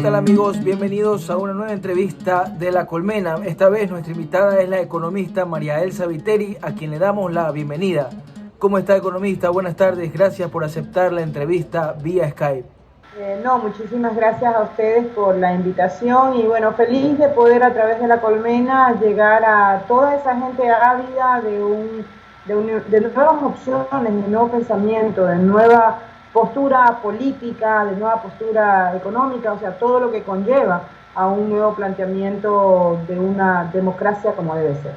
tal amigos? Bienvenidos a una nueva entrevista de La Colmena. Esta vez nuestra invitada es la economista María Elsa Viteri, a quien le damos la bienvenida. ¿Cómo está, economista? Buenas tardes, gracias por aceptar la entrevista vía Skype. Muchísimas gracias a ustedes por la invitación y bueno, feliz de poder a través de La Colmena llegar a toda esa gente ávida de nuevas opciones, de nuevo pensamiento, de nueva postura política, de nueva postura económica, o sea, todo lo que conlleva a un nuevo planteamiento de una democracia como debe ser.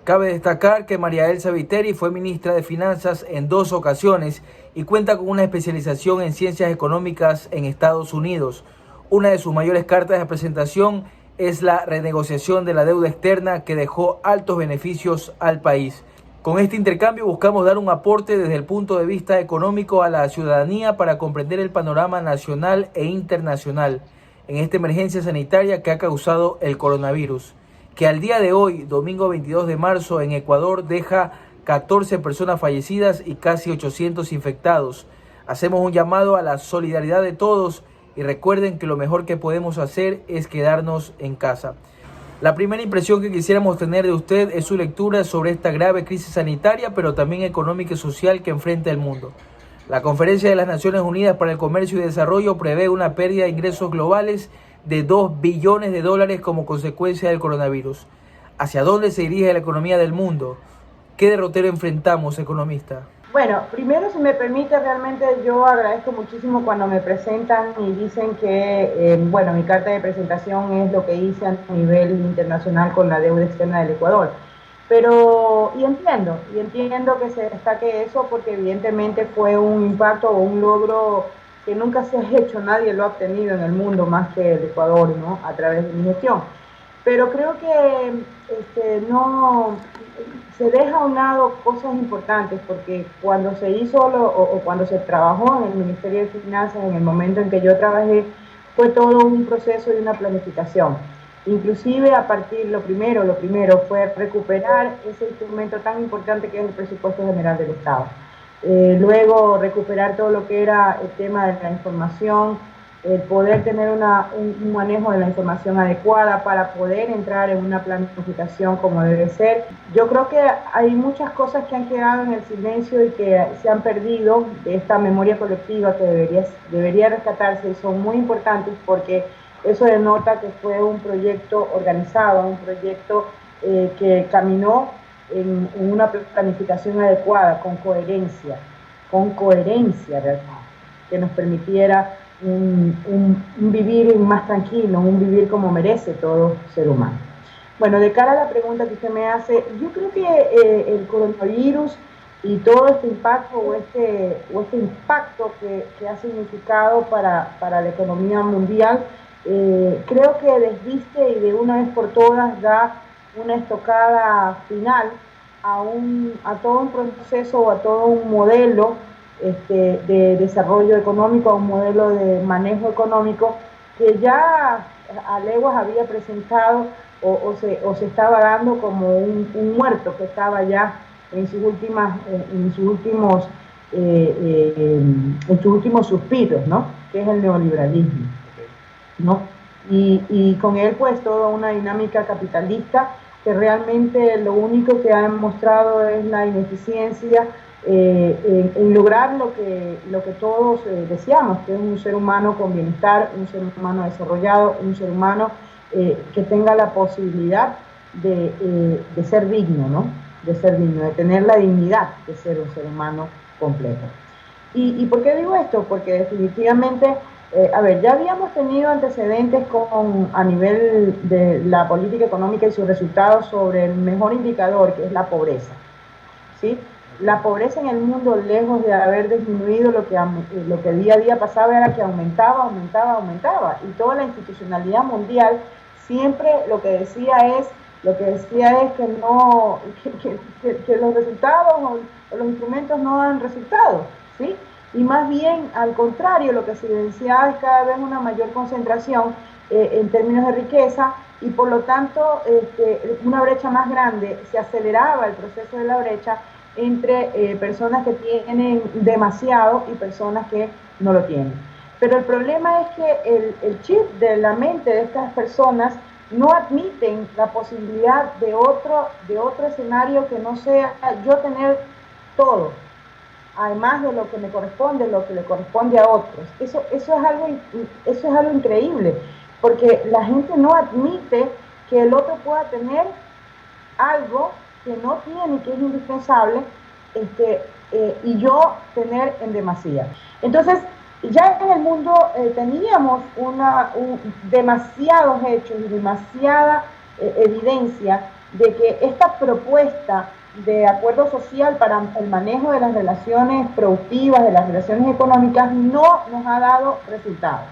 Cabe destacar que María Elsa Viteri fue ministra de Finanzas en 2 ocasiones y cuenta con una especialización en ciencias económicas en Estados Unidos. Una de sus mayores cartas de presentación es la renegociación de la deuda externa, que dejó altos beneficios al país. Con este intercambio buscamos dar un aporte desde el punto de vista económico a la ciudadanía para comprender el panorama nacional e internacional en esta emergencia sanitaria que ha causado el coronavirus, que al día de hoy, domingo 22 de marzo, en Ecuador deja 14 personas fallecidas y casi 800 infectados. Hacemos un llamado a la solidaridad de todos y recuerden que lo mejor que podemos hacer es quedarnos en casa. La primera impresión que quisiéramos tener de usted es su lectura sobre esta grave crisis sanitaria, pero también económica y social que enfrenta el mundo. La Conferencia de las Naciones Unidas para el Comercio y Desarrollo prevé una pérdida de ingresos globales de $2 billones como consecuencia del coronavirus. ¿Hacia dónde se dirige la economía del mundo? ¿Qué derrotero enfrentamos, economista? Bueno, primero, si me permite, realmente yo agradezco muchísimo cuando me presentan y dicen que, mi carta de presentación es lo que hice a nivel internacional con la deuda externa del Ecuador. Pero, y entiendo que se destaque eso porque evidentemente fue un impacto o un logro que nunca se ha hecho, nadie lo ha obtenido en el mundo más que el Ecuador, ¿no? A través de mi gestión. Pero creo que no se deja a un lado cosas importantes, porque cuando se hizo o cuando se trabajó en el Ministerio de Finanzas, en el momento en que yo trabajé, fue todo un proceso y una planificación. Inclusive a partir, lo primero fue recuperar ese instrumento tan importante que es el presupuesto general del Estado. Luego recuperar todo lo que era el tema de la información, el poder tener un manejo de la información adecuada para poder entrar en una planificación como debe ser. Yo creo que hay muchas cosas que han quedado en el silencio y que se han perdido de esta memoria colectiva que debería rescatarse, y son muy importantes porque eso denota que fue un proyecto organizado, un proyecto que caminó en una planificación adecuada, con coherencia realmente, que nos permitiera un vivir más tranquilo, un vivir como merece todo ser humano. Bueno, de cara a la pregunta que usted me hace, yo creo que el coronavirus y todo este impacto o este impacto que ha significado para la economía mundial, creo que desviste y de una vez por todas da una estocada final a todo un proceso o a todo un modelo de desarrollo económico, a un modelo de manejo económico que ya a leguas había presentado o se estaba dando como un muerto que estaba ya en sus últimos suspiros, ¿no? Que es el neoliberalismo, ¿no? Y con él pues toda una dinámica capitalista que realmente lo único que ha demostrado es la ineficiencia en lograr lo que todos deseamos, que es un ser humano con bienestar, un ser humano desarrollado, un ser humano que tenga la posibilidad de ser digno, ¿no? De ser digno, de tener la dignidad de ser un ser humano completo. ¿Y por qué digo esto? Porque definitivamente, ya habíamos tenido antecedentes a nivel de la política económica y sus resultados sobre el mejor indicador, que es la pobreza, ¿sí? La pobreza en el mundo, lejos de haber disminuido, lo que día a día pasaba era que aumentaba, y toda la institucionalidad mundial siempre lo que decía es que los resultados o los instrumentos no dan resultados, ¿sí? Y más bien, al contrario, lo que se evidenciaba es cada vez una mayor concentración en términos de riqueza, y por lo tanto una brecha más grande, se aceleraba el proceso de la brecha entre personas que tienen demasiado y personas que no lo tienen. Pero el problema es que el chip de la mente de estas personas no admiten la posibilidad de otro escenario que no sea yo tener todo, además de lo que me corresponde, lo que le corresponde a otros. Eso es algo increíble, porque la gente no admite que el otro pueda tener algo que no tiene y que es indispensable, y yo tener en demasía. Entonces, ya en el mundo teníamos demasiados hechos y demasiada evidencia de que esta propuesta de acuerdo social para el manejo de las relaciones productivas, de las relaciones económicas, no nos ha dado resultados.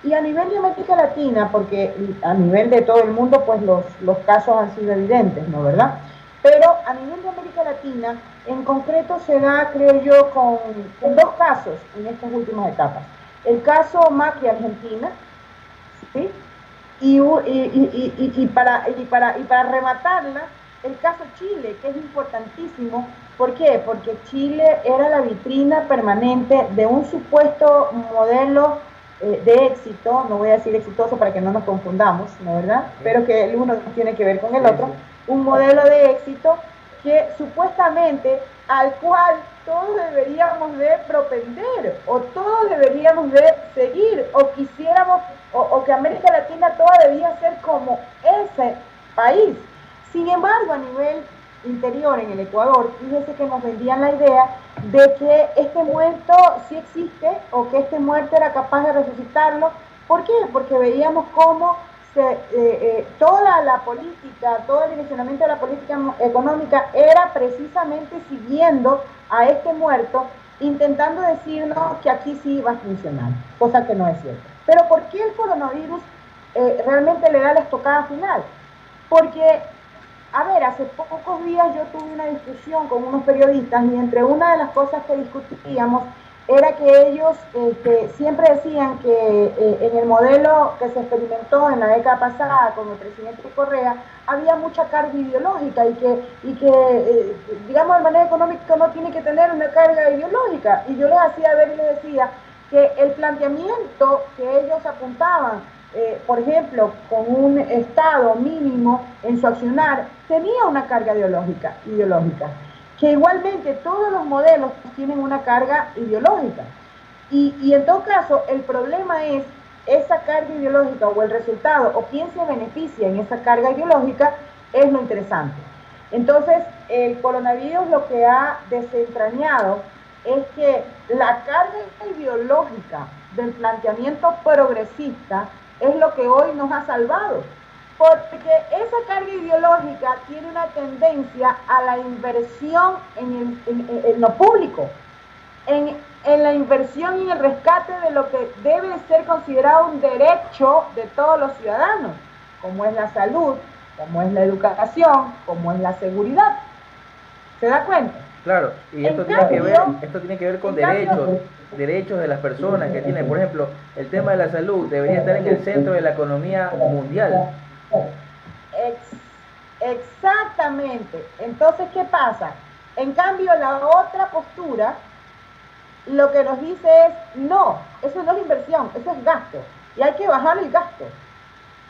Y a nivel de América Latina, porque a nivel de todo el mundo, pues los casos han sido evidentes, ¿no? ¿Verdad? Pero a nivel de América Latina, en concreto se da, creo yo, con dos casos en estas últimas etapas. El caso Macri Argentina, ¿sí? Y para rematarla, el caso Chile, que es importantísimo. ¿Por qué? Porque Chile era la vitrina permanente de un supuesto modelo de éxito, no voy a decir exitoso para que no nos confundamos, ¿no, verdad? Pero que el uno tiene que ver con el otro, un modelo de éxito que supuestamente al cual todos deberíamos de propender, o todos deberíamos de seguir, o quisiéramos, o que América Latina toda debía ser como ese país. Sin embargo, a nivel interior en el Ecuador, fíjese que nos vendían la idea de que este muerto sí existe, o que este muerto era capaz de resucitarlo. ¿Por qué? Porque veíamos cómo toda la política, todo el direccionamiento de la política económica era precisamente siguiendo a este muerto, intentando decirnos que aquí sí iba a funcionar, cosa que no es cierto. Pero ¿por qué el coronavirus realmente le da la estocada final? Porque, a ver, hace pocos días yo tuve una discusión con unos periodistas, y entre una de las cosas que discutíamos era que ellos siempre decían que en el modelo que se experimentó en la década pasada con el presidente Correa había mucha carga ideológica, y que digamos, el manejo económico no tiene que tener una carga ideológica. Y yo les hacía ver y les decía que el planteamiento que ellos apuntaban, por ejemplo, con un Estado mínimo en su accionar, tenía una carga ideológica, que igualmente todos los modelos tienen una carga ideológica. Y en todo caso, el problema es esa carga ideológica, o el resultado, o quién se beneficia en esa carga ideológica, es lo interesante. Entonces, el coronavirus lo que ha desentrañado es que la carga ideológica del planteamiento progresista es lo que hoy nos ha salvado, porque esa carga ideológica tiene una tendencia a la inversión en lo público, en la inversión y en el rescate de lo que debe ser considerado un derecho de todos los ciudadanos, como es la salud, como es la educación, como es la seguridad. ¿Se da cuenta? Claro, y esto tiene que ver con derechos de las personas que tienen. Por ejemplo, el tema de la salud debería estar en el centro de la economía mundial. Exactamente. Entonces, ¿qué pasa? En cambio, la otra postura lo que nos dice es: no, eso no es inversión, eso es gasto, y hay que bajar el gasto,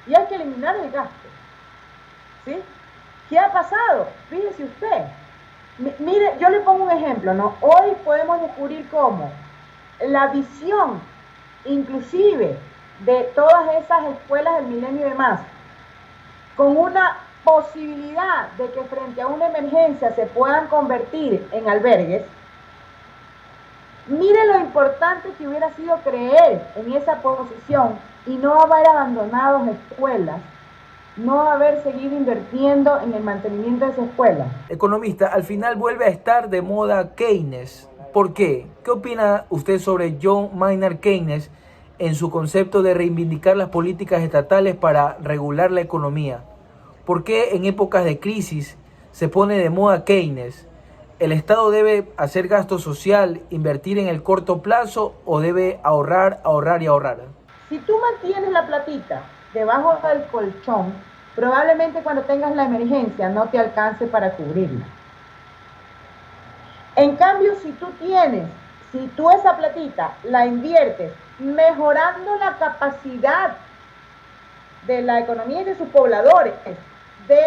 y hay que eliminar el gasto. ¿Sí? ¿Qué ha pasado? Fíjese usted. Mire, yo le pongo un ejemplo, ¿no? Hoy podemos descubrir cómo la visión, inclusive, de todas esas escuelas del milenio y demás, con una posibilidad de que frente a una emergencia se puedan convertir en albergues. Mire lo importante que hubiera sido creer en esa posición y no haber abandonado escuelas, no haber seguido invirtiendo en el mantenimiento de esa escuela. Economista, al final vuelve a estar de moda Keynes. ¿Por qué? ¿Qué opina usted sobre John Maynard Keynes en su concepto de reivindicar las políticas estatales para regular la economía? ¿Por qué en épocas de crisis se pone de moda Keynes? ¿El Estado debe hacer gasto social, invertir en el corto plazo, o debe ahorrar, ahorrar y ahorrar? Si tú mantienes la platita debajo del colchón, probablemente cuando tengas la emergencia no te alcance para cubrirla. En cambio, si si tú esa platita la inviertes mejorando la capacidad de la economía y de sus pobladores de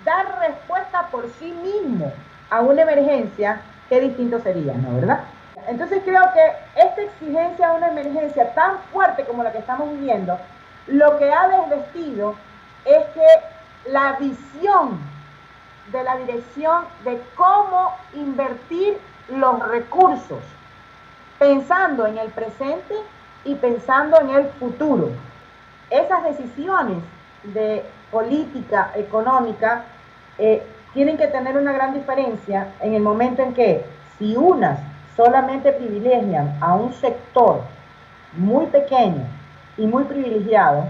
dar respuesta por sí mismo a una emergencia, qué distinto sería, ¿no? ¿Verdad? Entonces creo que esta exigencia a una emergencia tan fuerte como la que estamos viviendo, lo que ha desvestido es que la visión de la dirección de cómo invertir los recursos, pensando en el presente y pensando en el futuro. Esas decisiones de política económica tienen que tener una gran diferencia en el momento en que si unas solamente privilegian a un sector muy pequeño y muy privilegiado,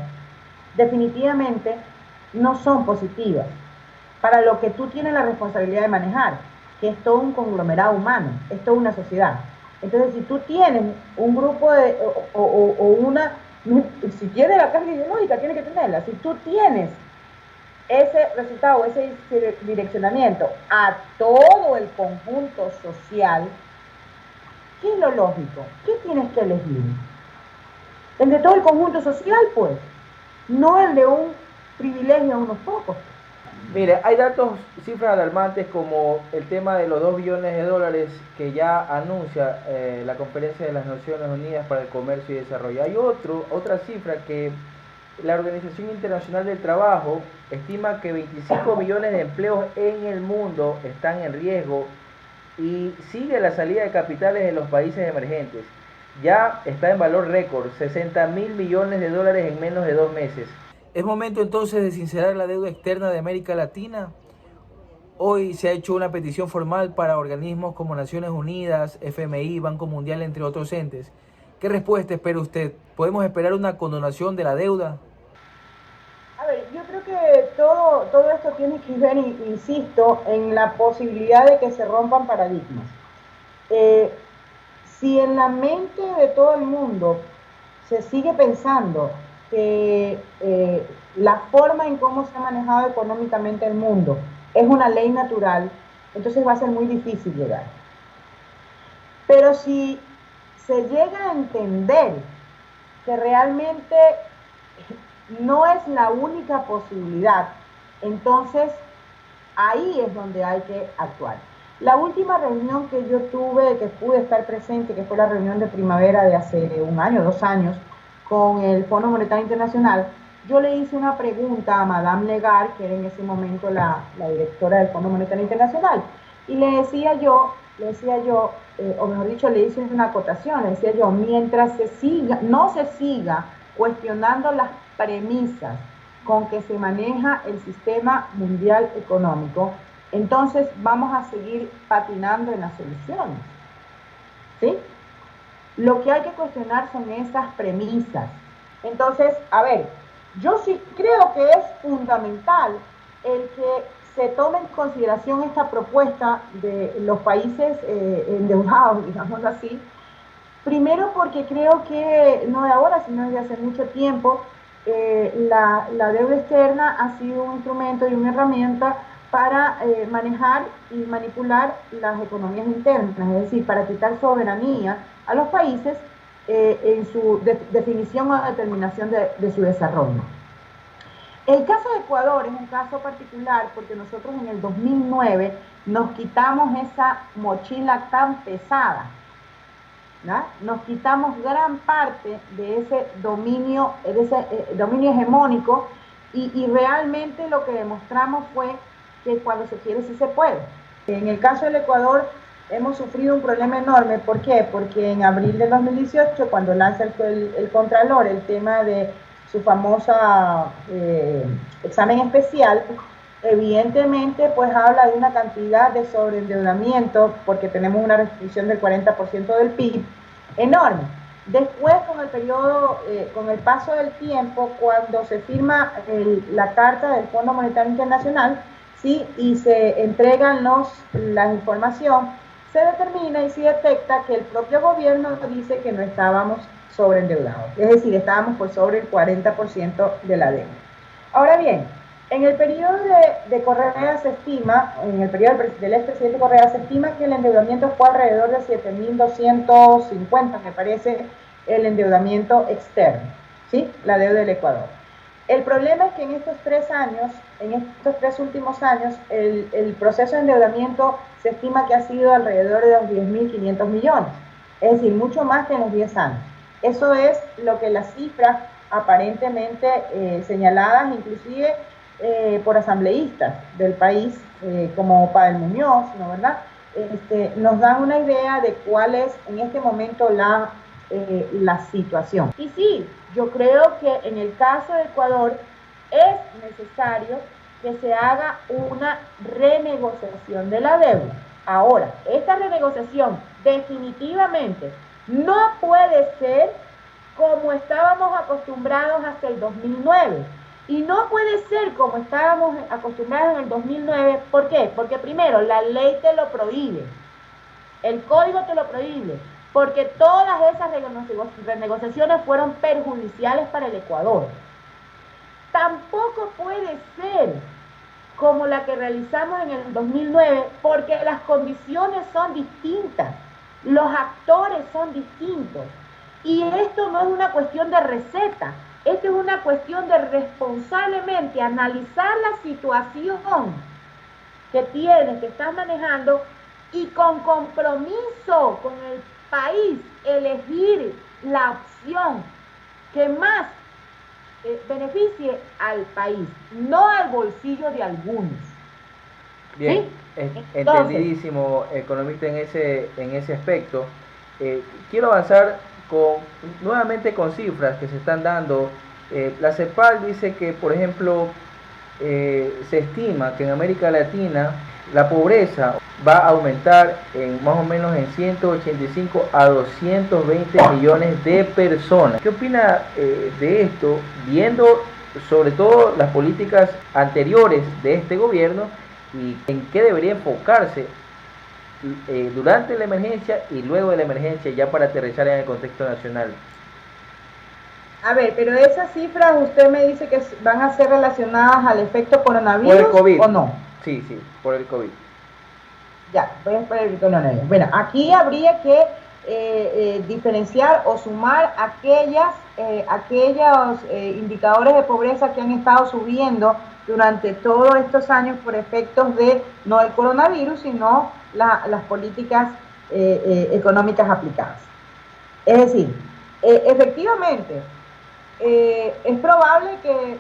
definitivamente no son positivas para lo que tú tienes la responsabilidad de manejar, que es todo un conglomerado humano, es toda una sociedad. Entonces, si tú tienes un grupo de, o una, si tienes la carga ideológica, tienes que tenerla. Si tú tienes ese resultado, ese direccionamiento a todo el conjunto social, ¿qué es lo lógico? ¿Qué tienes que elegir? El de todo el conjunto social, pues, no el de un privilegio a unos pocos. Mire, hay datos, cifras alarmantes como el tema de los 2 billones de dólares que ya anuncia la Conferencia de las Naciones Unidas para el Comercio y Desarrollo. Hay otra cifra que la Organización Internacional del Trabajo estima que 25 millones de empleos en el mundo están en riesgo y sigue la salida de capitales de los países emergentes. Ya está en valor récord, 60.000 millones de dólares en menos de 2 meses. ¿Es momento entonces de sincerar la deuda externa de América Latina? Hoy se ha hecho una petición formal para organismos como Naciones Unidas, FMI, Banco Mundial, entre otros entes. ¿Qué respuesta espera usted? ¿Podemos esperar una condonación de la deuda? A ver, yo creo que todo esto tiene que ver, insisto, en la posibilidad de que se rompan paradigmas. Si en la mente de todo el mundo se sigue pensando que la forma en cómo se ha manejado económicamente el mundo es una ley natural, entonces va a ser muy difícil llegar. Pero si se llega a entender que realmente no es la única posibilidad, entonces ahí es donde hay que actuar. La última reunión que yo tuve, que pude estar presente, que fue la reunión de primavera de hace 1 año, 2 años, con el Fondo Monetario Internacional, yo le hice una pregunta a Madame Lagarde, que era en ese momento la directora del Fondo Monetario Internacional, y le decía yo, o mejor dicho, le hice una acotación, le decía yo, mientras no se siga cuestionando las premisas con que se maneja el sistema mundial económico, entonces vamos a seguir patinando en las soluciones, ¿sí? Lo que hay que cuestionar son esas premisas. Entonces, a ver, yo sí creo que es fundamental el que se tome en consideración esta propuesta de los países endeudados, digámoslo así. Primero porque creo que no de ahora, sino desde hace mucho tiempo, la deuda externa ha sido un instrumento y una herramienta para manejar y manipular las economías internas, es decir, para quitar soberanía a los países en su definición o determinación de su desarrollo. El caso de Ecuador es un caso particular porque nosotros en el 2009 nos quitamos esa mochila tan pesada, ¿no? Nos quitamos gran parte de ese dominio hegemónico y realmente lo que demostramos fue que cuando se quiere sí se puede. En el caso del Ecuador hemos sufrido un problema enorme. ¿Por qué? Porque en abril de 2018, cuando lanza el Contralor el tema de su famosa examen especial, evidentemente pues habla de una cantidad de sobreendeudamiento, porque tenemos una restricción del 40% del PIB, enorme. Después, con el paso del tiempo, cuando se firma la carta del Fondo Monetario Internacional, ¿sí? Y se entregan la información, se determina y se detecta que el propio gobierno dice que no estábamos sobreendeudados, es decir, estábamos por sobre el 40% de la deuda. Ahora bien, En el periodo de Correa se estima, en el periodo del expresidente Correa se estima que el endeudamiento fue alrededor de 7.250, me parece, el endeudamiento externo, ¿sí? La deuda del Ecuador. El problema es que en estos 3 años, en estos 3 últimos años, el proceso de endeudamiento se estima que ha sido alrededor de los 10.500 millones, es decir, mucho más que en los 10 años. Eso es lo que las cifras aparentemente señaladas, inclusive por asambleístas del país, como Pavel Muñoz, ¿no, verdad? Nos dan una idea de cuál es en este momento la situación. Y sí, yo creo que en el caso de Ecuador es necesario que se haga una renegociación de la deuda. Ahora, esta renegociación definitivamente no puede ser como estábamos acostumbrados hasta el 2009. Y no puede ser como estábamos acostumbrados en el 2009. ¿Por qué? Porque primero, la ley te lo prohíbe. El código te lo prohíbe. Porque todas esas renegociaciones fueron perjudiciales para el Ecuador. Tampoco puede ser como la que realizamos en el 2009, porque las condiciones son distintas, los actores son distintos. Y esto no es una cuestión de receta, esto es una cuestión de responsablemente analizar la situación que tienes, que estás manejando, y con compromiso con el país elegir la opción que más beneficie al país, no al bolsillo de algunos. Bien, ¿Sí? entendidísimo, economista, en ese aspecto. Quiero avanzar nuevamente con cifras que se están dando. La CEPAL dice que, por ejemplo, se estima que en América Latina la pobreza va a aumentar en más o menos en 185 a 220 millones de personas. ¿Qué opina de esto, viendo sobre todo las políticas anteriores de este gobierno y en qué debería enfocarse durante la emergencia y luego de la emergencia, ya para aterrizar en el contexto nacional? A ver, pero esas cifras usted me dice que van a ser relacionadas al efecto coronavirus. ¿Por el COVID? ¿O no? Sí, por el COVID. Ya, voy a esperar el coronavirus. Bueno, aquí habría que diferenciar o sumar aquellos indicadores de pobreza que han estado subiendo durante todos estos años por efectos de no el coronavirus, sino las políticas económicas aplicadas. Es decir, efectivamente, es probable que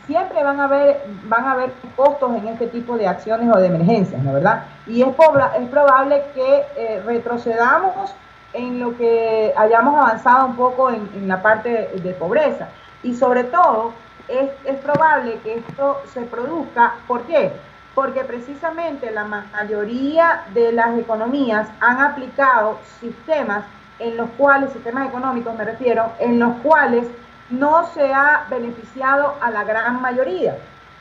siempre van a haber costos en este tipo de acciones o de emergencias, ¿no, verdad? Y es probable que retrocedamos en lo que hayamos avanzado un poco en la parte de pobreza. Y sobre todo, es probable que esto se produzca. ¿Por qué? Porque precisamente la mayoría de las economías han aplicado sistemas sistemas económicos me refiero, en los cuales no se ha beneficiado a la gran mayoría,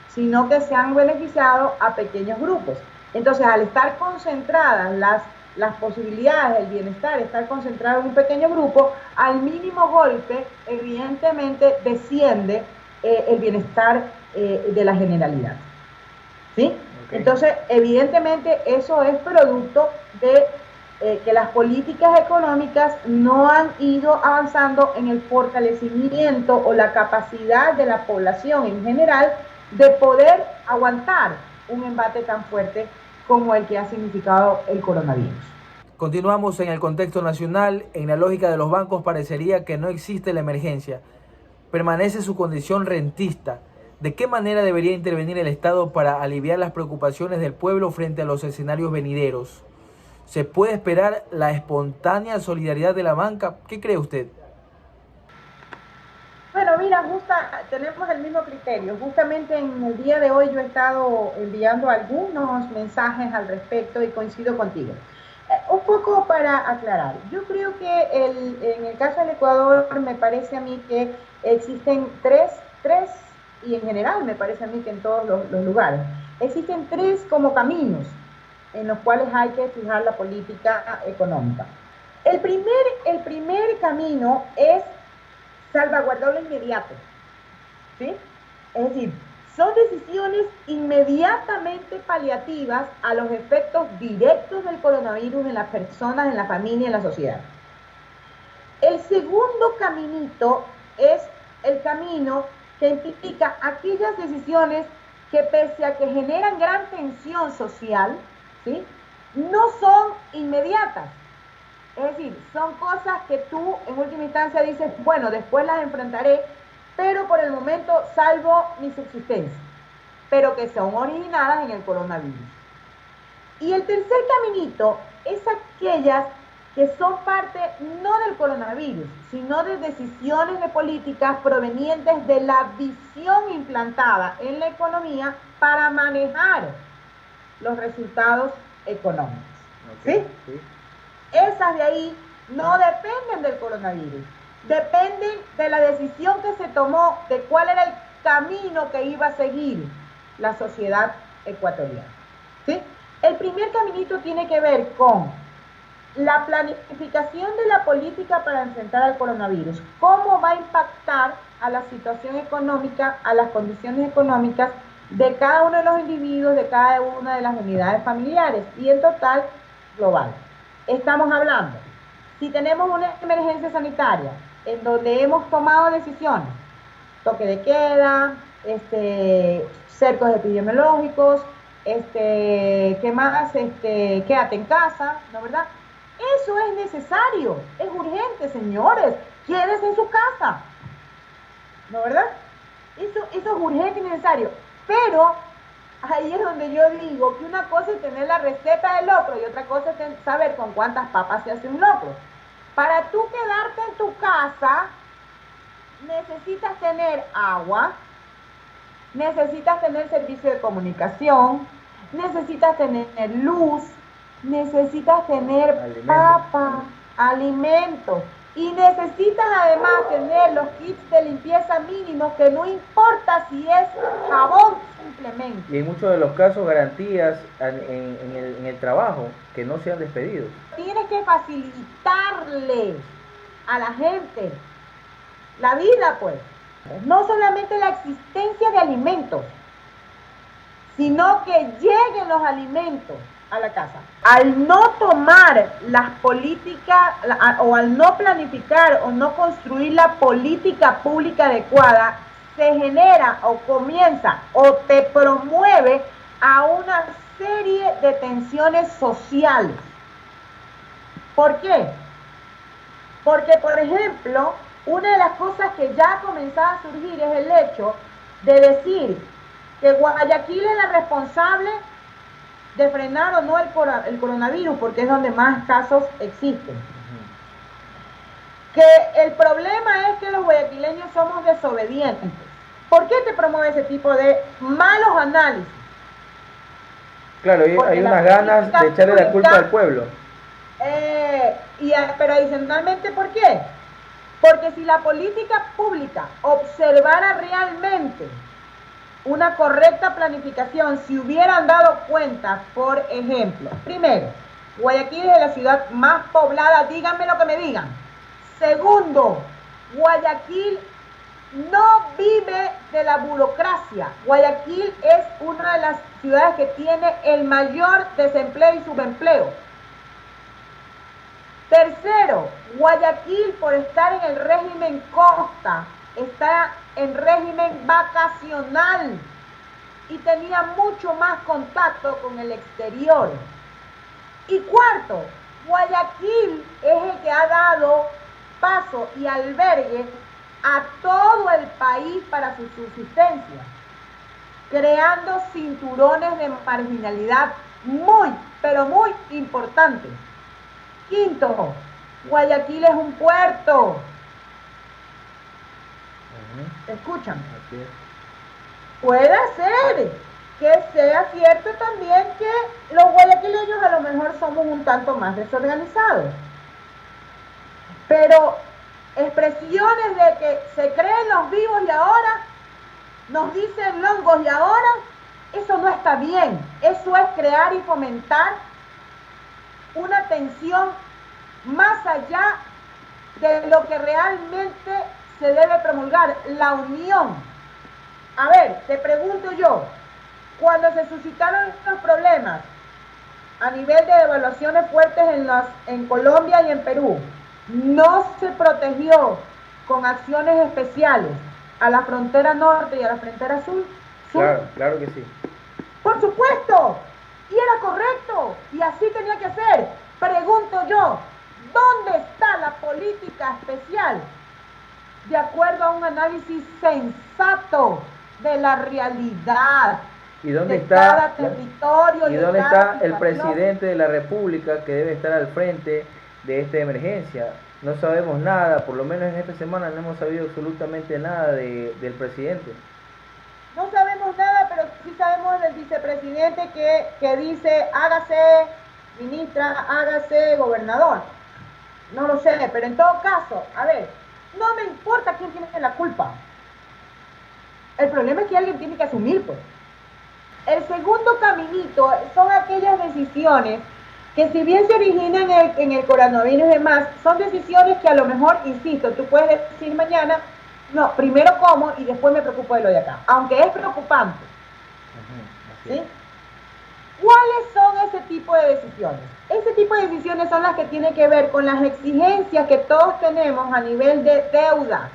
sino que se han beneficiado a pequeños grupos. Entonces, al estar concentradas las posibilidades, el bienestar, estar concentrado en un pequeño grupo, al mínimo golpe, evidentemente, desciende el bienestar de la generalidad. ¿Sí? Okay. Entonces, evidentemente, eso es producto de que las políticas económicas no han ido avanzando en el fortalecimiento o la capacidad de la población en general de poder aguantar un embate tan fuerte como el que ha significado el coronavirus. Continuamos en el contexto nacional. En la lógica de los bancos parecería que no existe la emergencia. Permanece su condición rentista. ¿De qué manera debería intervenir el Estado para aliviar las preocupaciones del pueblo frente a los escenarios venideros? ¿Se puede esperar la espontánea solidaridad de la banca? ¿Qué cree usted? Bueno, mira, tenemos el mismo criterio. Justamente en el día de hoy yo he estado enviando algunos mensajes al respecto y coincido contigo. Un poco para aclarar, yo creo que en el caso del Ecuador me parece a mí que existen tres, y en general me parece a mí que en todos los lugares, existen tres como caminos en los cuales hay que fijar la política económica. El primer camino es salvaguardar lo inmediato, ¿sí? Es decir, son decisiones inmediatamente paliativas a los efectos directos del coronavirus en las personas, en la familia y en la sociedad. El segundo caminito es el camino que implica aquellas decisiones que pese a que generan gran tensión social, ¿sí?, no son inmediatas. Es decir, son cosas que tú en última instancia dices, bueno, después las enfrentaré, pero por el momento salvo mi subsistencia, pero que son originadas en el coronavirus. Y el tercer caminito es aquellas que son parte no del coronavirus, sino de decisiones de políticas provenientes de la visión implantada en la economía para manejar los resultados económicos. Okay, ¿Sí? ¿sí? Esas de ahí no dependen del coronavirus, dependen de la decisión que se tomó de cuál era el camino que iba a seguir la sociedad ecuatoriana. ¿Sí? El primer caminito tiene que ver con la planificación de la política para enfrentar al coronavirus. ¿Cómo va a impactar a la situación económica, a las condiciones económicas de cada uno de los individuos, de cada una de las unidades familiares y en total global? Estamos hablando, si tenemos una emergencia sanitaria en donde hemos tomado decisiones, toque de queda, cercos epidemiológicos, ¿qué más? Quédate en casa, ¿no, verdad? Eso es necesario, es urgente, señores, quédense en su casa, ¿no, verdad? Eso es urgente y necesario, pero ahí es donde yo digo que una cosa es tener la receta del locro y otra cosa es saber con cuántas papas se hace un locro. Para tú quedarte en tu casa, necesitas tener agua, necesitas tener servicio de comunicación, necesitas tener luz, necesitas tener papa, alimentos, y necesitas además tener los kits de limpieza mínimos, que no importa si es jabón simplemente. Y en muchos de los casos garantías en el trabajo, que no sean despedidos. Tienes que facilitarle a la gente la vida, pues. No solamente la existencia de alimentos, sino que lleguen los alimentos a la casa. Al no tomar las políticas o al no planificar o no construir la política pública adecuada, se genera o comienza o te promueve a una serie de tensiones sociales. ¿Por qué? Porque, por ejemplo, una de las cosas que ya ha comenzado a surgir es el hecho de decir que Guayaquil es la responsable de frenar o no el coronavirus, porque es donde más casos existen. Que el problema es que los guayaquileños somos desobedientes. ¿Por qué te promueve ese tipo de malos análisis? Claro, hay unas ganas de echarle la culpa al pueblo. Pero adicionalmente, ¿por qué? Porque si la política pública observara realmente una correcta planificación, si hubieran dado cuenta, por ejemplo, primero, Guayaquil es la ciudad más poblada, díganme lo que me digan. Segundo, Guayaquil no vive de la burocracia. Guayaquil es una de las ciudades que tiene el mayor desempleo y subempleo. Tercero, Guayaquil, por estar en el régimen costa, está en régimen vacacional y tenía mucho más contacto con el exterior. Y cuarto, Guayaquil es el que ha dado paso y albergue a todo el país para su subsistencia, creando cinturones de marginalidad muy, pero muy importantes. Quinto, Guayaquil es un puerto. ¿Escuchan? Puede ser que sea cierto también que los guayaquileños a lo mejor somos un tanto más desorganizados. Pero expresiones de que se creen los vivos y ahora nos dicen longos y ahora, eso no está bien. Eso es crear y fomentar una tensión más allá de lo que realmente se debe promulgar, la unión. A ver, te pregunto yo, cuando se suscitaron estos problemas a nivel de devaluaciones fuertes en Colombia y en Perú, no se protegió con acciones especiales a la frontera norte y a la frontera sur. Claro que sí. Por supuesto, y era correcto, y así tenía que ser. Pregunto yo, ¿dónde está la política especial de acuerdo a un análisis sensato de la realidad? ¿Y dónde de está cada territorio? y de dónde cada está el situación. presidente de la República que debe estar al frente de esta emergencia? No sabemos nada, por lo menos en esta semana no hemos sabido absolutamente nada del presidente. No sabemos nada, pero sí sabemos del vicepresidente que dice, hágase ministra, hágase gobernador. No lo sé, pero en todo caso, a ver, no me importa quién tiene la culpa. El problema es que alguien tiene que asumir, pues. El segundo caminito son aquellas decisiones que, si bien se originan en el coronavirus y demás, son decisiones que a lo mejor, insisto, tú puedes decir mañana, no, primero como y después me preocupo de lo de acá, aunque es preocupante. ¿Sí? ¿Cuáles son ese tipo de decisiones? Ese tipo de decisiones son las que tienen que ver con las exigencias que todos tenemos a nivel de deudas,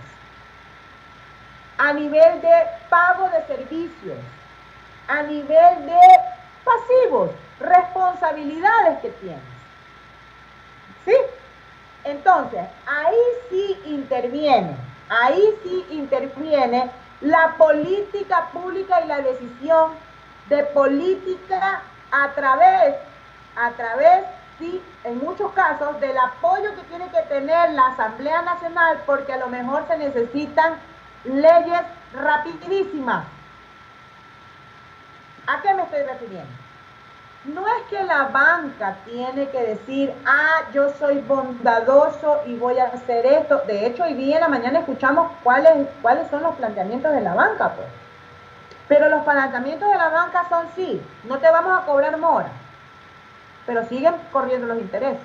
a nivel de pago de servicios, a nivel de pasivos, responsabilidades que tienes. ¿Sí? Entonces, ahí sí interviene la política pública y la decisión de política a través, sí, en muchos casos, del apoyo que tiene que tener la Asamblea Nacional, porque a lo mejor se necesitan leyes rapidísimas. ¿A qué me estoy refiriendo? No es que la banca tiene que decir, yo soy bondadoso y voy a hacer esto. De hecho, hoy día en la mañana escuchamos cuáles son los planteamientos de la banca, pues. Pero los planteamientos de la banca son, sí, no te vamos a cobrar mora, pero siguen corriendo los intereses.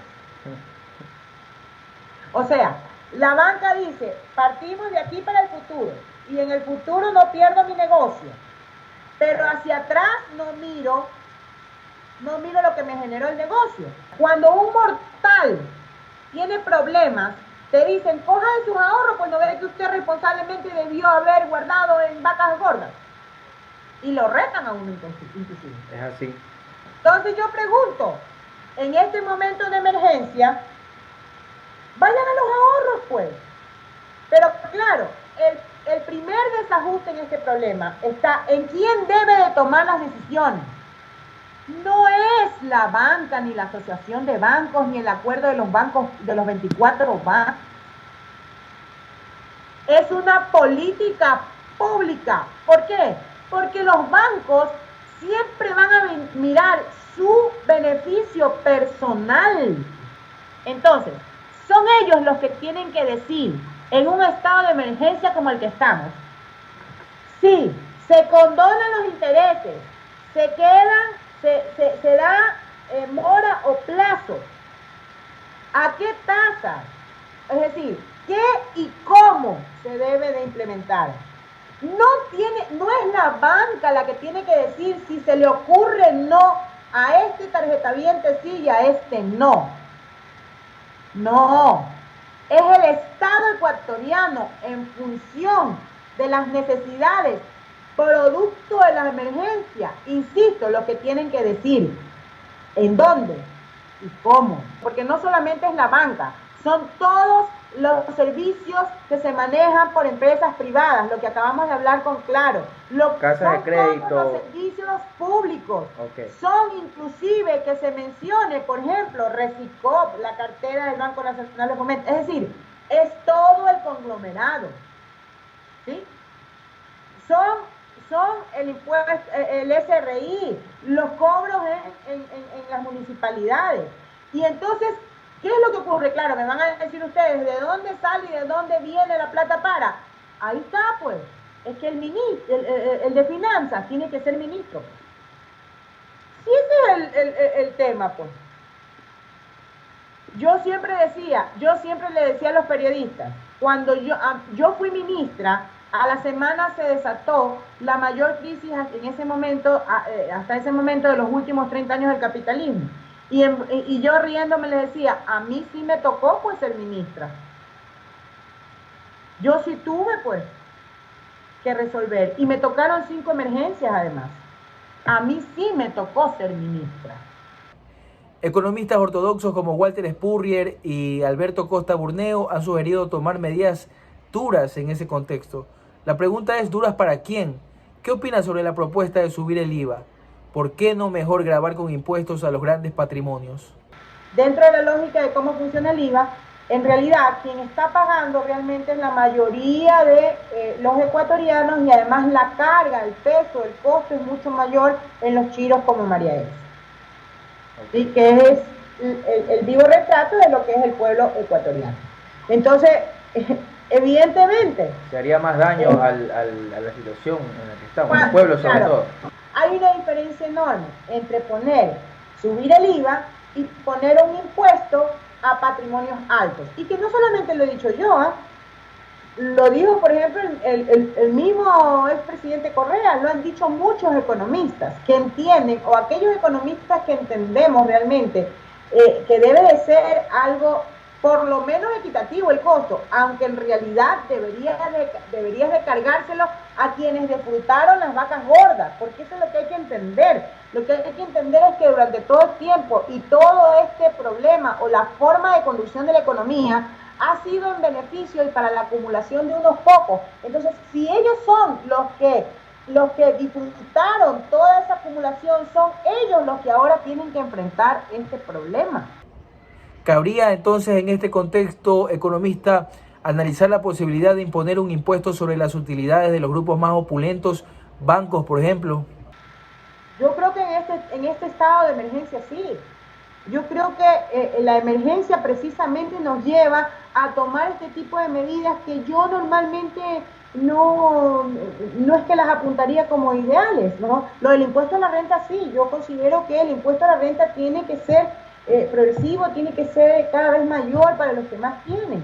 O sea, la banca dice, partimos de aquí para el futuro, y en el futuro no pierdo mi negocio, pero hacia atrás no miro lo que me generó el negocio. Cuando un mortal tiene problemas, te dicen, coja de sus ahorros cuando ve que usted responsablemente debió haber guardado en vacas gordas. Y lo retan a uno inclusive. Es así. Entonces yo pregunto, en este momento de emergencia, vayan a los ahorros, pues. Pero claro, el primer desajuste en este problema está en quién debe de tomar las decisiones. No es la banca, ni la asociación de bancos, ni el acuerdo de los bancos, de los 24 bancos. Es una política pública. ¿Por qué? Porque los bancos siempre van a mirar su beneficio personal. Entonces, son ellos los que tienen que decir, en un estado de emergencia como el que estamos, si se condonan los intereses, se da mora o plazo, ¿a qué tasa? Es decir, ¿qué y cómo se debe de implementar? No es la banca la que tiene que decir si se le ocurre no a este tarjetaviente sí y a este no. No, es el Estado ecuatoriano en función de las necesidades producto de la emergencia, insisto, lo que tienen que decir, en dónde y cómo, porque no solamente es la banca, son todos los servicios que se manejan por empresas privadas, lo que acabamos de hablar con Claro, Casas de crédito, todos los servicios públicos, okay. Son inclusive que se mencione, por ejemplo, Resicop, la cartera del Banco Nacional de Fomento, es decir, es todo el conglomerado, ¿sí? Son el impuesto, el SRI, los cobros en las municipalidades. Y entonces, ¿qué es lo que ocurre? Claro, me van a decir ustedes, ¿de dónde sale y de dónde viene la plata para? Ahí está, pues. Es que el de finanzas tiene que ser ministro. Sí, ese es el tema, pues. Yo siempre le decía a los periodistas, cuando yo fui ministra, A la semana se desató la mayor crisis en ese momento, hasta ese momento de los últimos 30 años del capitalismo. Y yo riéndome les decía, a mí sí me tocó pues ser ministra. Yo sí tuve pues que resolver y me tocaron 5 emergencias además. A mí sí me tocó ser ministra. Economistas ortodoxos como Walter Spurrier y Alberto Costa Burneo han sugerido tomar medidas duras en ese contexto. La pregunta es, ¿duras para quién? ¿Qué opinas sobre la propuesta de subir el IVA? ¿Por qué no mejor gravar con impuestos a los grandes patrimonios? Dentro de la lógica de cómo funciona el IVA, en realidad quien está pagando realmente es la mayoría de los ecuatorianos, y además la carga, el peso, el costo es mucho mayor en los chiros como María Elsa. ¿Sí? Que es el vivo retrato de lo que es el pueblo ecuatoriano. Entonces, evidentemente... Se haría más daño a la situación en la que estamos, el pueblo sobre claro, todo. Hay una diferencia enorme entre subir el IVA y poner un impuesto a patrimonios altos. Y que no solamente lo he dicho yo, lo dijo, por ejemplo, el mismo expresidente Correa, lo han dicho muchos economistas que entienden, o aquellos economistas que entendemos realmente que debe de ser algo por lo menos equitativo el costo, aunque en realidad deberías de cargárselo a quienes disfrutaron las vacas gordas, porque eso es lo que hay que entender. Lo que hay que entender es que durante todo el tiempo y todo este problema o la forma de conducción de la economía ha sido en beneficio y para la acumulación de unos pocos. Entonces, si ellos son los que disfrutaron toda esa acumulación, son ellos los que ahora tienen que enfrentar este problema. ¿Cabría entonces en este contexto, economista, analizar la posibilidad de imponer un impuesto sobre las utilidades de los grupos más opulentos, bancos, por ejemplo? Yo creo que en este estado de emergencia sí. Yo creo que la emergencia precisamente nos lleva a tomar este tipo de medidas que yo normalmente no es que las apuntaría como ideales, ¿no? Lo del impuesto a la renta sí, yo considero que el impuesto a la renta tiene que ser progresivo, tiene que ser cada vez mayor para los que más tienen.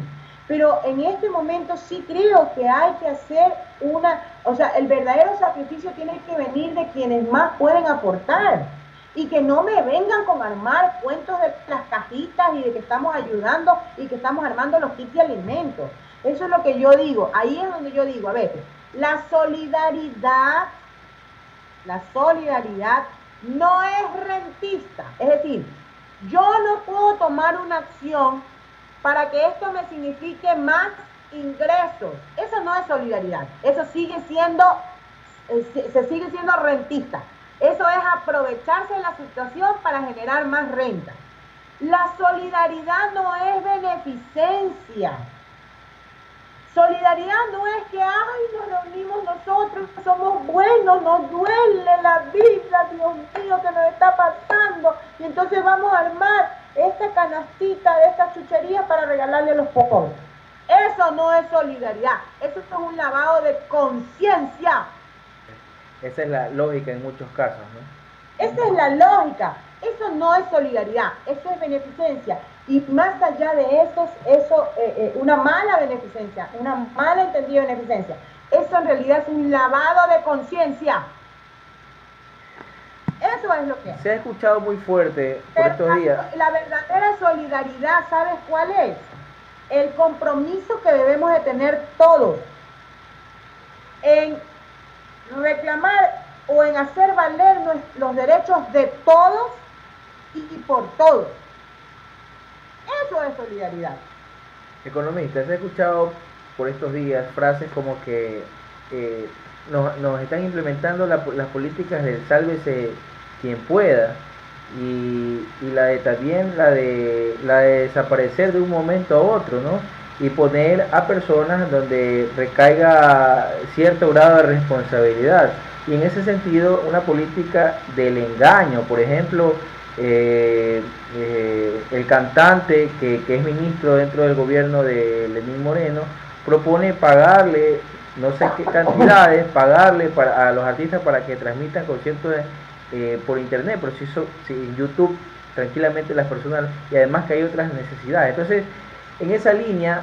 Pero en este momento sí creo que hay que hacer el verdadero sacrificio tiene que venir de quienes más pueden aportar. Y que no me vengan con armar cuentos de las cajitas y de que estamos ayudando y que estamos armando los kits de alimentos. Eso es lo que yo digo. Ahí es donde yo digo, a ver, la solidaridad no es rentista. Es decir, yo no puedo tomar una acción para que esto me signifique más ingresos. Eso no es solidaridad. Eso se sigue siendo rentista. Eso es aprovecharse de la situación para generar más renta. La solidaridad no es beneficencia. Solidaridad no es que, nos reunimos nosotros, somos buenos, nos duele la vida, Dios mío, que nos está pasando, y entonces vamos a armar esta canastita de estas chucherías para regalarle a los pobres. Eso no es solidaridad, eso es un lavado de conciencia. Esa es la lógica en muchos casos, ¿no? Esa es la lógica. Eso no es solidaridad, eso es beneficencia. Y más allá de eso, una mala beneficencia, una mala entendida beneficencia. Eso en realidad es un lavado de conciencia. Eso es lo que es. Se ha escuchado muy fuerte por estos días. La verdadera solidaridad, ¿sabes cuál es? El compromiso que debemos de tener todos en reclamar o en hacer valer los derechos de todos y por todos. Eso es solidaridad. Economista, se ha escuchado por estos días frases como que nos están implementando las políticas del sálvese quien pueda y también la de desaparecer de un momento a otro, ¿no? Y poner a personas donde recaiga cierto grado de responsabilidad. Y en ese sentido, una política del engaño, por ejemplo, el cantante que es ministro dentro del gobierno de Lenín Moreno propone pagarle no sé qué cantidades, pagarle a los artistas para que transmitan conciertos por internet, pero si en YouTube tranquilamente las personas, y además que hay otras necesidades. Entonces, en esa línea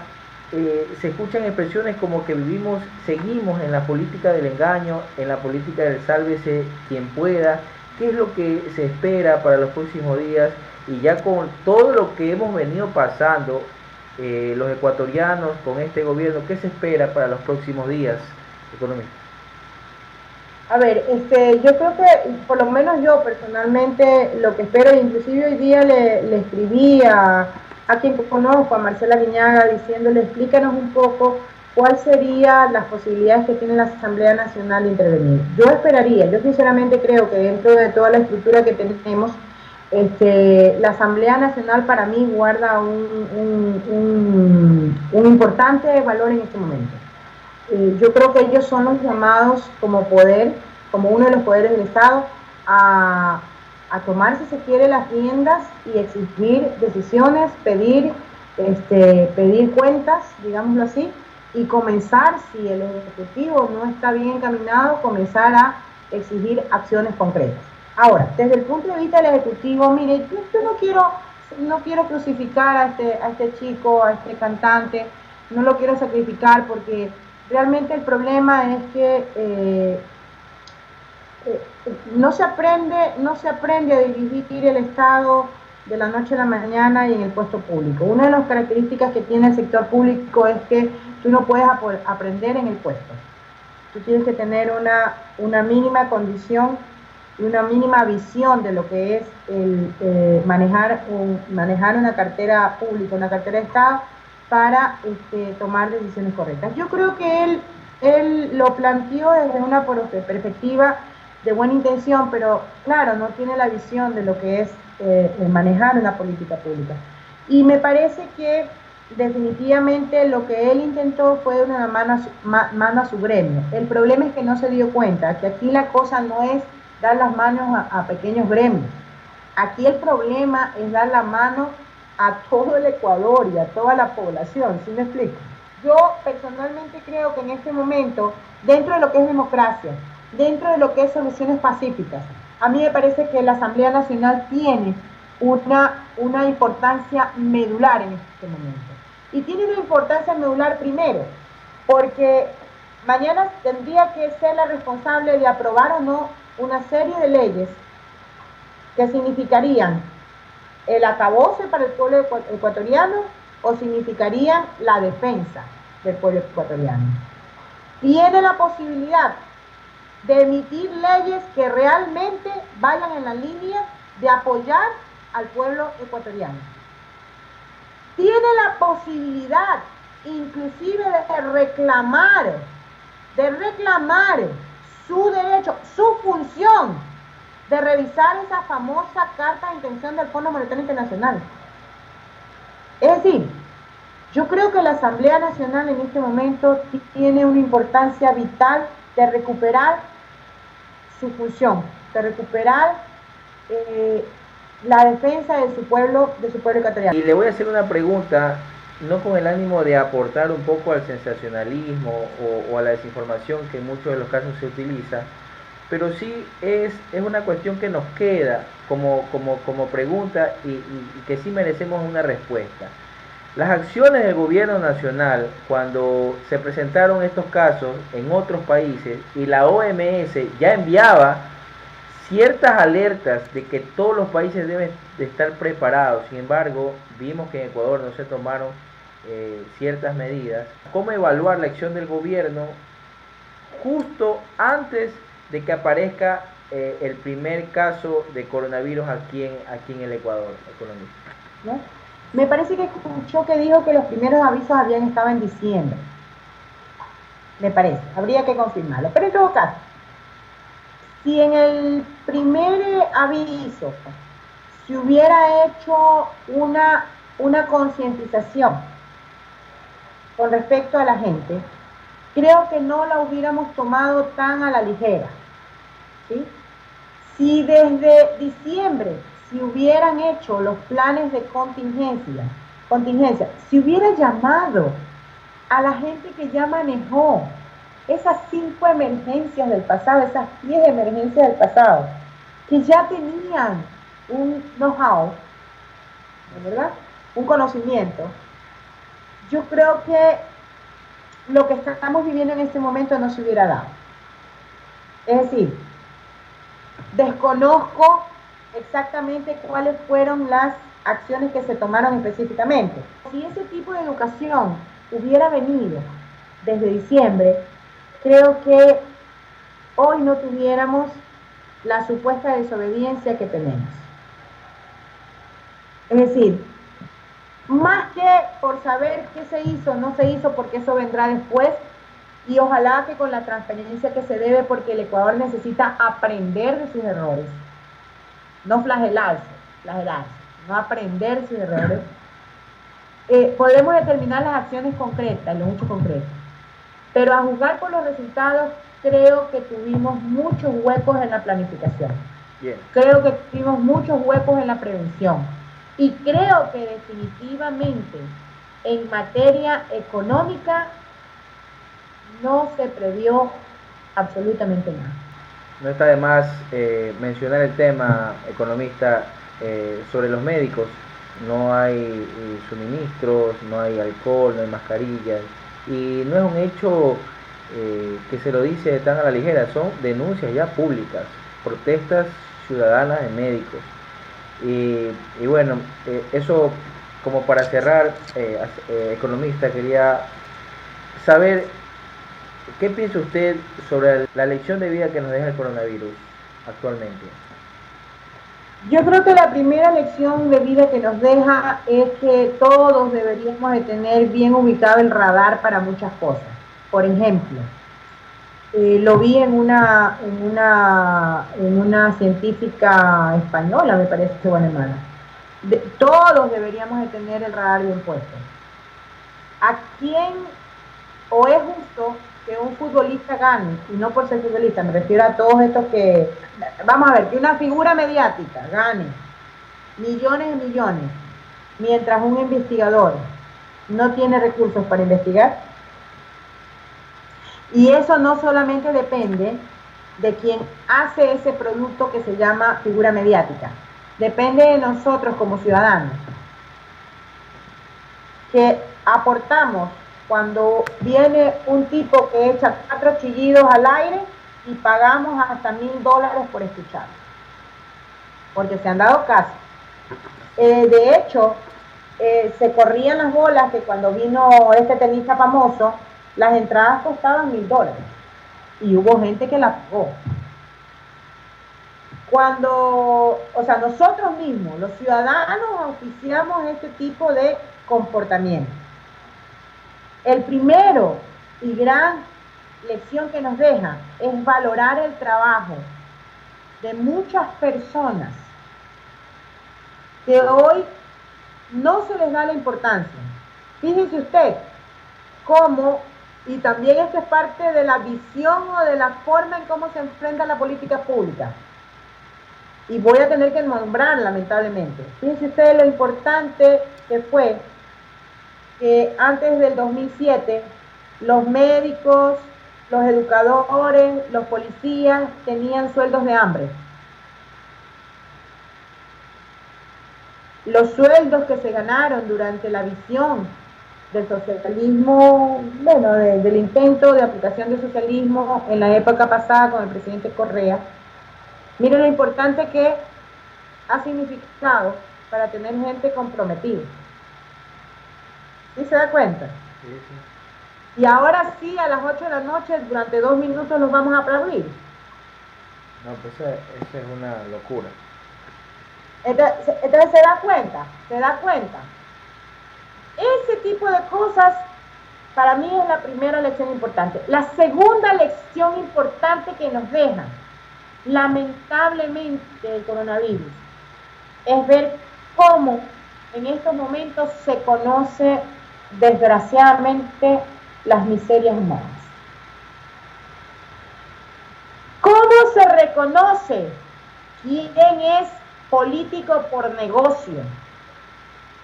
se escuchan expresiones como que seguimos en la política del engaño, en la política del sálvese quien pueda. ¿Qué es lo que se espera para los próximos días? Y ya con todo lo que hemos venido pasando, los ecuatorianos con este gobierno, ¿qué se espera para los próximos días, economista? A ver, yo creo que, por lo menos yo personalmente, lo que espero, inclusive hoy día le escribí a quien conozco, a Marcela Guiñaga, diciéndole, explícanos un poco cuáles serían las posibilidades que tiene la Asamblea Nacional de intervenir. Yo esperaría, yo sinceramente creo que dentro de toda la estructura que tenemos, la Asamblea Nacional para mí guarda un importante valor en este momento. Yo creo que ellos son los llamados como poder, como uno de los poderes del Estado, a tomar, si se quiere, las riendas y exigir decisiones, pedir cuentas, digámoslo así, y comenzar, si el Ejecutivo no está bien encaminado, comenzar a exigir acciones concretas. Ahora, desde el punto de vista del Ejecutivo, mire, yo no quiero crucificar a este chico, a este cantante, no lo quiero sacrificar porque realmente el problema es que no se aprende a dirigir el Estado de la noche a la mañana y en el puesto público. Una de las características que tiene el sector público es que tú no puedes aprender en el puesto. Tú tienes que tener una mínima condición y una mínima visión de lo que es manejar una cartera pública, una cartera de Estado, para tomar decisiones correctas. Yo creo que él lo planteó desde una perspectiva de buena intención, pero claro, no tiene la visión de lo que es manejar una política pública. Y me parece que definitivamente lo que él intentó fue una mano a su gremio. El problema es que no se dio cuenta que aquí la cosa no es dar las manos a pequeños gremios. Aquí el problema es dar la mano a todo el Ecuador y a toda la población, ¿sí me explico? Yo personalmente creo que en este momento, dentro de lo que es democracia, dentro de lo que es soluciones pacíficas, a mí me parece que la Asamblea Nacional tiene una importancia medular en este momento. Y tiene una importancia medular primero, porque mañana tendría que ser la responsable de aprobar o no una serie de leyes que significarían el acabose para el pueblo ecuatoriano o significarían la defensa del pueblo ecuatoriano. Tiene la posibilidad de emitir leyes que realmente vayan en la línea de apoyar al pueblo ecuatoriano. Tiene la posibilidad inclusive de reclamar su derecho, su función de revisar esa famosa carta de intención del Fondo Monetario Internacional. Es decir, yo creo que la Asamblea Nacional en este momento tiene una importancia vital de recuperar su función, de recuperar la defensa de su pueblo ecuatoriano. Y le voy a hacer una pregunta, no con el ánimo de aportar un poco al sensacionalismo o a la desinformación que en muchos de los casos se utiliza, pero sí es una cuestión que nos queda como pregunta y que sí merecemos una respuesta. Las acciones del gobierno nacional, cuando se presentaron estos casos en otros países y la OMS ya enviaba ciertas alertas de que todos los países deben de estar preparados, sin embargo, vimos que en Ecuador no se tomaron ciertas medidas. ¿Cómo evaluar la acción del gobierno justo antes de que aparezca el primer caso de coronavirus aquí en el Ecuador, economista? ¿No? Me parece que escuchó que dijo que los primeros avisos habían estado en diciembre. Me parece, habría que confirmarlo. Pero en todo caso, si en el primer aviso se hubiera hecho una concientización con respecto a la gente, creo que no la hubiéramos tomado tan a la ligera, ¿sí? Si desde diciembre se hubieran hecho los planes de contingencia, si hubiera llamado a la gente que ya manejó esas 5 emergencias del pasado, esas 10 emergencias del pasado, que ya tenían un know-how, ¿verdad? Un conocimiento. yo creo que lo que estamos viviendo en este momento no se hubiera dado. Es decir, desconozco exactamente cuáles fueron las acciones que se tomaron específicamente. Si ese tipo de educación hubiera venido desde diciembre, creo que hoy no tuviéramos la supuesta desobediencia que tenemos. Es decir, más que por saber qué se hizo, no se hizo, porque eso vendrá después, y ojalá que con la transparencia que se debe, porque el Ecuador necesita aprender de sus errores, no flagelarse, no aprender de sus errores. Podemos determinar las acciones concretas, los hechos concretos, pero a juzgar por los resultados, creo que tuvimos muchos huecos en la planificación. Bien. Creo que tuvimos muchos huecos en la prevención. Y creo que definitivamente en materia económica no se previó absolutamente nada. No está de más mencionar el tema, economista, sobre los médicos. No hay suministros, no hay alcohol, no hay mascarillas. Y no es un hecho que se lo dice tan a la ligera, son denuncias ya públicas, protestas ciudadanas de médicos. Y bueno, eso como para cerrar, economista, quería saber qué piensa usted sobre la lección de vida que nos deja el coronavirus actualmente. Yo creo que la primera lección de vida que nos deja es que todos deberíamos de tener bien ubicado el radar para muchas cosas. Por ejemplo, lo vi en una científica española, me parece que Guatemala. Todos deberíamos de tener el radar bien puesto. ¿A quién o es justo que un futbolista gane? Y no por ser futbolista, me refiero a todos estos que, vamos a ver, que una figura mediática gane millones y millones, mientras un investigador no tiene recursos para investigar. Y eso no solamente depende de quien hace ese producto que se llama figura mediática, depende de nosotros como ciudadanos, que aportamos cuando viene un tipo que echa 4 chillidos al aire y pagamos hasta $1,000 por escucharlo, porque se han dado casos. De hecho, se corrían las bolas que cuando vino este tenista famoso, las entradas costaban $1,000 y hubo gente que la pagó. Cuando, o sea, nosotros mismos, los ciudadanos, auspiciamos este tipo de comportamiento. El primero y gran lección que nos deja es valorar el trabajo de muchas personas que hoy no se les da la importancia. Fíjese usted cómo, y también esto es parte de la visión o de la forma en cómo se enfrenta la política pública, y voy a tener que nombrar lamentablemente. Fíjense ustedes lo importante que fue que antes del 2007 los médicos, los educadores, los policías tenían sueldos de hambre. Los sueldos que se ganaron durante la visión del socialismo, bueno, del intento de aplicación del socialismo en la época pasada con el presidente Correa, miren lo importante que ha significado para tener gente comprometida. ¿Sí se da cuenta? Sí, sí. Y ahora sí, a las 8 de la noche, durante 2 minutos los vamos a aplaudir. No, pues eso es una locura. Entonces se da cuenta. Ese tipo de cosas para mí es la primera lección importante. La segunda lección importante que nos deja, lamentablemente, el coronavirus, es ver cómo en estos momentos se conoce desgraciadamente las miserias humanas. ¿Cómo se reconoce quién es político por negocio?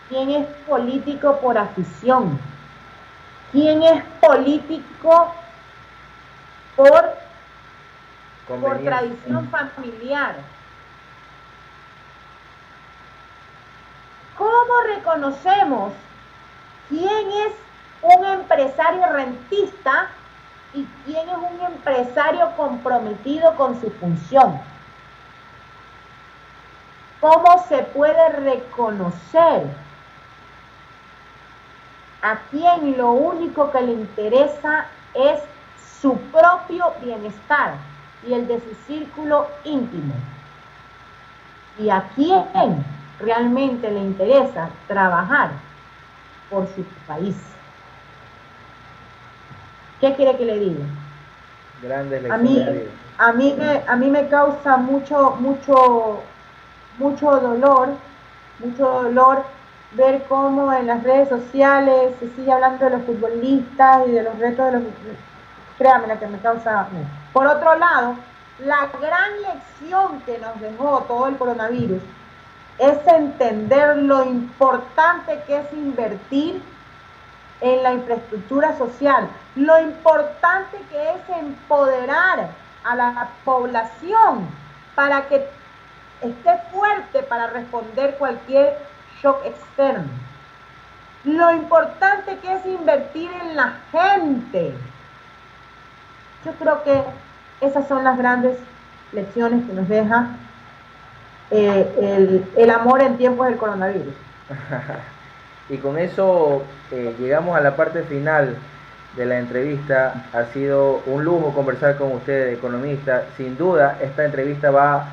¿Quién es político por afición? ¿Quién es político por tradición familiar? ¿Cómo reconocemos quién es un empresario rentista y quién es un empresario comprometido con su función. ¿Cómo se puede reconocer a quien lo único que le interesa es su propio bienestar y el de su círculo íntimo? ¿Y a quién realmente le interesa trabajar por su país? ¿Qué quiere que le diga? Grandes lecciones de vida. A mí me causa mucho dolor ver cómo en las redes sociales se sigue hablando de los futbolistas y de los retos de los... Créanme, la que me causa... Por otro lado, la gran lección que nos dejó todo el coronavirus es entender lo importante que es invertir en la infraestructura social, lo importante que es empoderar a la población para que esté fuerte para responder cualquier shock externo. Lo importante que es invertir en la gente. Yo creo que esas son las grandes lecciones que nos deja el amor en tiempos del coronavirus. Y con eso llegamos a la parte final de la entrevista. Ha sido un lujo conversar con usted, economista. Sin duda, esta entrevista va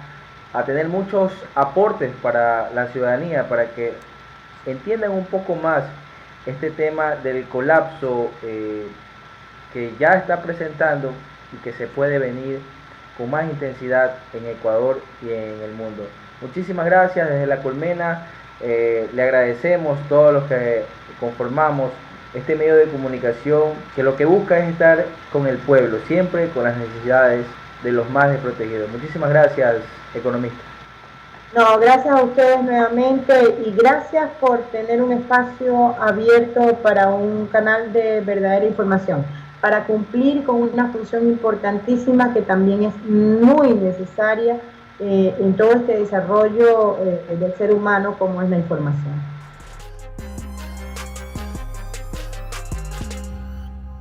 a tener muchos aportes para la ciudadanía, para que entiendan un poco más este tema del colapso que ya está presentando y que se puede venir con más intensidad en Ecuador y en el mundo. Muchísimas gracias desde La Colmena. Le agradecemos todos los que conformamos este medio de comunicación, que lo que busca es estar con el pueblo, siempre con las necesidades de los más desprotegidos. Muchísimas gracias, economista. No, gracias a ustedes nuevamente y gracias por tener un espacio abierto para un canal de verdadera información, para cumplir con una función importantísima que también es muy necesaria en todo este desarrollo del ser humano como es la información.